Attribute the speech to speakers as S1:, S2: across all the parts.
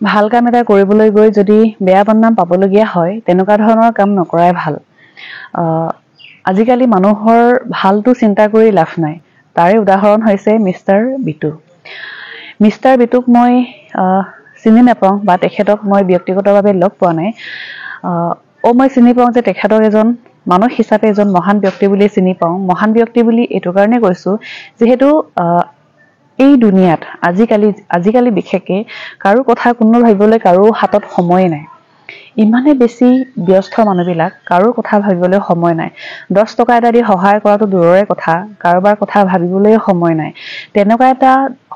S1: ভাল কাম এটা কৰিবলৈ গৈ যদি বেয়া বদনাম পাবলগীয়া হয় তেনেকুৱা ধৰণৰ কাম নকৰাই ভাল। আজিকালি মানুহৰ ভালটো চিন্তা কৰি লাভ নাই। তাৰে উদাহৰণ হৈছে মিষ্টাৰ বিটু। মিষ্টাৰ বিটুক মই চিনি নাপাওঁ বা তেখেতক মই ব্যক্তিগতভাৱে লগ পোৱা নাই। মই চিনি পাওঁ যে তেখেতক এজন মানুহ হিচাপে এজন মহান ব্যক্তি বুলি চিনি পাওঁ। মহান ব্যক্তি বুলি এইটো কাৰণে কৈছোঁ যিহেতু এই দুনিয়াত আজিকালি বিশেষকৈ কাৰো কথা কোনো ভাবিবলৈ কাৰো হাতত সময় নাই। ইমানে বেছি ব্যস্ত মানুহবিলাক, কাৰো কথা ভাবিবলৈ সময় নাই। 10 টকা এটা দি সহায় কৰাটো দূৰৰে কথা, কাৰোবাৰ কথা ভাবিবলৈ সময় নাই। তেনেকুৱা এটা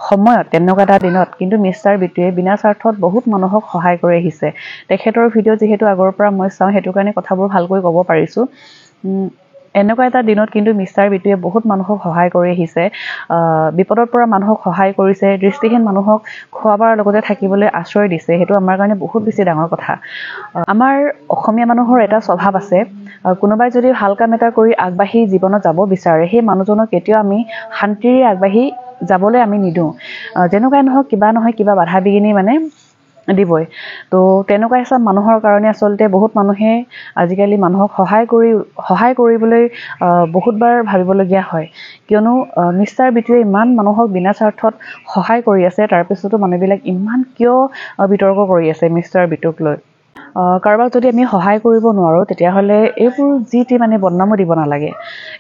S1: সময়ত, তেনেকুৱা এটা দিনত কিন্তু মিষ্টাৰ বিটুৱে বিনা স্বাৰ্থত বহুত মানুহক সহায় কৰি আহিছে। তেখেতৰ ভিডিঅ' যিহেতু আগৰ পৰা মই চাওঁ, সেইটো কাৰণে কথাবোৰ ভালকৈ ক'ব পাৰিছোঁ। এনেকুৱা এটা দিনত কিন্তু মিষ্টাৰ বিটুৱে বহুত মানুহক সহায় কৰি আহিছে। বিপদত পৰা মানুহক সহায় কৰিছে, দৃষ্টিহীন মানুহক খোৱা-বোৱাৰ লগতে থাকিবলৈ আশ্ৰয় দিছে। সেইটো আমাৰ কাৰণে বহুত বেছি ডাঙৰ কথা। আমাৰ অসমীয়া মানুহৰ এটা স্বভাৱ আছে, কোনোবাই যদি ভাল কাম এটা কৰি আগবাঢ়ি জীৱনত যাব বিচাৰে, সেই মানুহজনক কেতিয়াও আমি শান্তিৰে আগবাঢ়ি যাবলৈ আমি নিদিওঁ। যেনেকুৱাই নহওক কিবা নহয় কিবা বাধা বিঘিনি মানে দিবই। তো তেনেকুৱা হিচাপ মানুহৰ কাৰণে আচলতে বহুত মানুহে আজিকালি মানুহক সহায় কৰিবলৈ বহুতবাৰ ভাবিবলগীয়া হয়। কিয়নো মিষ্টাৰ বিটুৱে ইমান মানুহক বিনা স্বাৰ্থত সহায় কৰি আছে, তাৰপিছতো মানুহবিলাক ইমান কিয় বিতৰ্ক কৰি আছে মিষ্টাৰ বিটুক লৈ। কাৰোবাক যদি আমি সহায় কৰিব নোৱাৰোঁ তেতিয়াহ'লে এইবোৰ যি মানে বদনামো দিব নালাগে।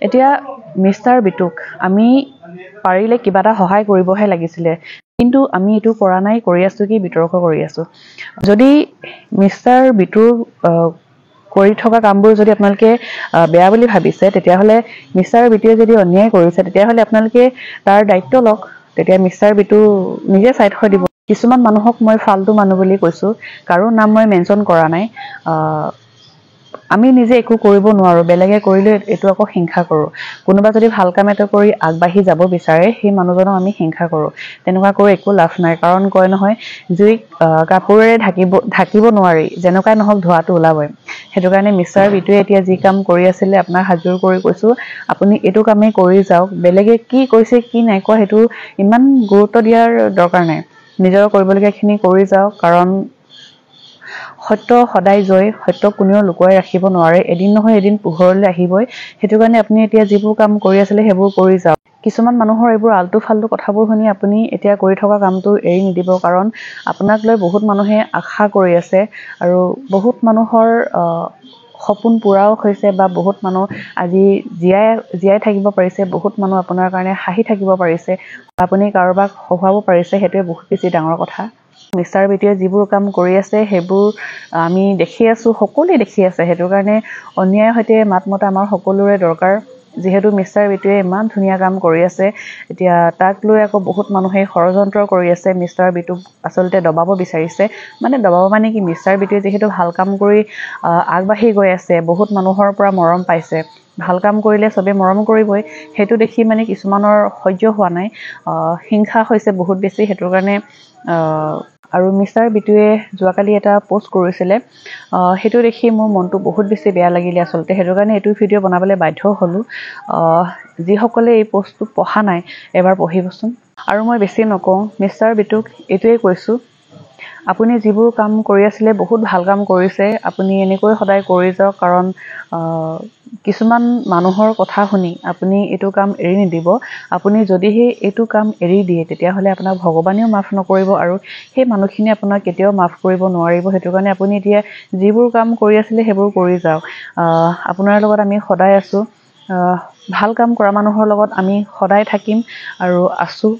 S1: এতিয়া মিষ্টাৰ বিটুক আমি পাৰিলে কিবা এটা সহায় কৰিবহে লাগিছিলে, কিন্তু আমি এইটো কৰা নাই, কৰি আছোঁ কি বিতৰ্ক কৰি আছোঁ। যদি মিষ্টাৰ বিটুৰ কৰি থকা কামবোৰ যদি আপোনালোকে বেয়া বুলি ভাবিছে, তেতিয়াহ'লে মিষ্টাৰ বিটুৱে যদি অন্যায় কৰিছে তেতিয়াহ'লে আপোনালোকে তাৰ দায়িত্ব লওক। তেতিয়া মিষ্টাৰ বিটু নিজে চাইড হৈ দিব। কিছুমান মানুহক মই ফাল্টু মানুহ বুলি কৈছোঁ, কাৰো নাম মই মেনশ্যন কৰা নাই। আমি নিজে একো কৰিব নোৱাৰোঁ, বেলেগে কৰিলে এইটো আকৌ হিংসা কৰোঁ। কোনোবা যদি ভাল কাম এটা কৰি আগবাঢ়ি যাব বিচাৰে, সেই মানুহজনক আমি হিংসা কৰোঁ। তেনেকুৱা কৰি একো লাভ নাই। কাৰণ কয় নহয়, জুইক কাপোৰেৰে ঢাকিব নোৱাৰি, যেনেকুৱাই নহওক ধোঁৱাটো ওলাবই। সেইটো কাৰণে মিষ্টাৰ বিটুৱে এতিয়া যি কাম কৰি আছিলে, আপোনাক হাতযোৰ কৰি কৈছোঁ, আপুনি এইটো কামেই কৰি যাওক। বেলেগে কি কৈছে কি নাই কোৱা সেইটো ইমান গুৰুত্ব দিয়াৰ দৰকাৰ নাই। নিজৰ কৰিবলগীয়াখিনি কৰি যাওক, কাৰণ সত্য সদায় জয়, সত্য কোনেও লুকুৱাই ৰাখিব নোৱাৰে। এদিন নহয় এদিন পোহৰলৈ আহিবই। সেইটো কাৰণে আপুনি এতিয়া যিবোৰ কাম কৰি আছিলে সেইবোৰ কৰি যাওক। কিছুমান মানুহৰ এইবোৰ আল্টু ফাল্টু কথাবোৰ শুনি আপুনি এতিয়া কৰি থকা কামটো এৰি নিদিব, কাৰণ আপোনাক লৈ বহুত মানুহে আশা কৰি আছে আৰু বহুত মানুহৰ সপোন পূৰাও হৈছে বা বহুত মানুহ আজি জীয়াই থাকিব পাৰিছে, বহুত মানুহ আপোনাৰ কাৰণে হাঁহি থাকিব পাৰিছে, আপুনি কাৰোবাক হহুৱাব পাৰিছে। সেইটোৱে বহুত বেছি ডাঙৰ কথা। মিষ্টাৰ বিটুৱে যিবোৰ কাম কৰি আছে সেইবোৰ আমি দেখি আছোঁ, সকলোৱে দেখি আছে। সেইটো কাৰণে অন্যায়ৰ সৈতে মাত মতা আমাৰ সকলোৰে দৰকাৰ। যিহেতু মিষ্টাৰ বিটুৱে ইমান ধুনীয়া কাম কৰি আছে, এতিয়া তাক লৈ আকৌ বহুত মানুহে ষড়যন্ত্ৰ কৰি আছে। মিষ্টাৰ বিটুক আচলতে দবাব বিচাৰিছে। দবাব মানে কি, মিষ্টাৰ বিটুৱে যিহেতু ভাল কাম কৰি আগবাঢ়ি গৈ আছে, বহুত মানুহৰ পৰা মৰম পাইছে। ভাল কাম কৰিলে চবেই মৰম কৰিবই। সেইটো দেখি কিছুমানৰ সহ্য হোৱা নাই, হিংসা হৈছে বহুত বেছি। সেইটো কাৰণে আৰু মিষ্টাৰ বিটুৱে যোৱাকালি এটা পোষ্ট কৰিছিলে, সেইটো দেখি মোৰ মনটো বহুত বেছি বেয়া লাগিলে আচলতে। সেইটো কাৰণে এইটো ভিডিঅ' বনাবলৈ বাধ্য হ'লোঁ। যিসকলে এই পোষ্টটো পঢ়া নাই এবাৰ পঢ়িবচোন। আৰু মই বেছি নকওঁ, মিষ্টাৰ বিটুক এইটোৱেই কৈছোঁ, আপুনি যিবোৰ কাম কৰি আছিলে বহুত ভাল কাম কৰিছে। আপুনি এনেকৈ সদায় কৰি যাওক, কাৰণ কিছুমান মানুহৰ কথা শুনি আপুনি এইটো কাম এৰি নিদিব। আপুনি যদিহে এইটো কাম এৰি দিয়ে তেতিয়াহ'লে আপোনাক ভগৱানেও মাফ নকৰিব আৰু সেই মানুহখিনিয়ে আপোনাক কেতিয়াও মাফ কৰিব নোৱাৰিব। সেইটো কাৰণে আপুনি এতিয়া যিবোৰ কাম কৰি আছিলে সেইবোৰ কৰি যাওক। আপোনাৰ লগত আমি সদায় আছোঁ। ভাল কাম কৰা মানুহৰ লগত আমি সদায় থাকিম আৰু আছোঁ।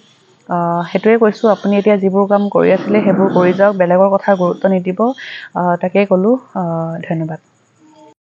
S1: সেইটোৱে কৈছোঁ, আপুনি এতিয়া যিবোৰ কাম কৰি আছিলে সেইবোৰ কৰি যাওক, বেলেগৰ কথা গুৰুত্ব নিদিব। তাকেই ক'লোঁ। ধন্যবাদ।